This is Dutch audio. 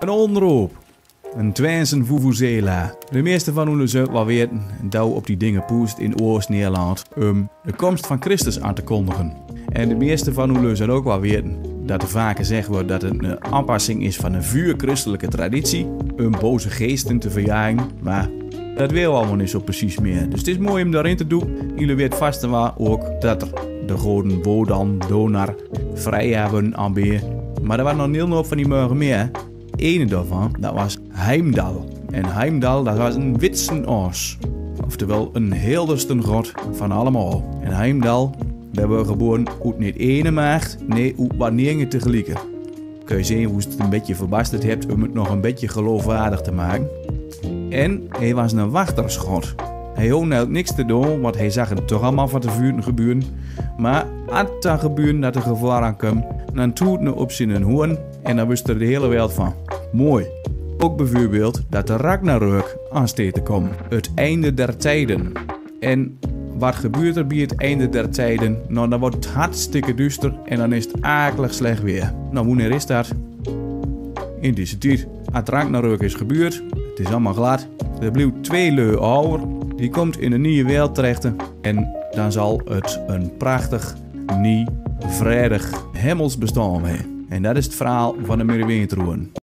Een onderhoop. Een Twentse vuvuzela. De meeste van jullie zullen wel weten dat op die dingen poest in Oost-Nederland de komst van Christus aan te kondigen. En de meeste van jullie zullen ook wel weten dat er vaker gezegd wordt dat het een aanpassing is van een vuurchristelijke traditie om boze geesten te verjagen. Maar dat wil allemaal niet zo precies meer. Dus het is mooi om daarin te doen. Jullie weten vast en waar ook dat er de goden Wodan, Donar vrij hebben aanbieden. Maar er waren nog heel veel van die morgen meer. Ene daarvan, dat was Heimdall. En Heimdall, dat was een witse oos. Oftewel een helderste god van allemaal. En Heimdall, daar werd geboren uit niet ene maagd, nee, uit wat negen tegelijk. Kun je zien hoe het een beetje verbasterd hebt om het nog een beetje geloofwaardig te maken. En hij was een wachtersgod. Hij had nou niks te doen, want hij zag het toch allemaal van de vuur gebeuren. Maar als er gebeuren dat er gevaar aankwam, dan toet hij op zijn hoorn en dan wist er de hele wereld van. Mooi. Ook bijvoorbeeld dat de Ragnarök aansteekt te komen. Het einde der tijden. En wat gebeurt er bij het einde der tijden? Nou, dan wordt het hartstikke duister en dan is het akelig slecht weer. Nou, wanneer is dat? In deze tijd. Het Ragnarök is gebeurd. Het is allemaal glad. Er blijft 2 leu ouder. Die komt in een nieuwe wereld terecht. En dan zal het een prachtig, nieuw, vredig hemels bestaan hebben. En dat is het verhaal van de Merewinterhoorn.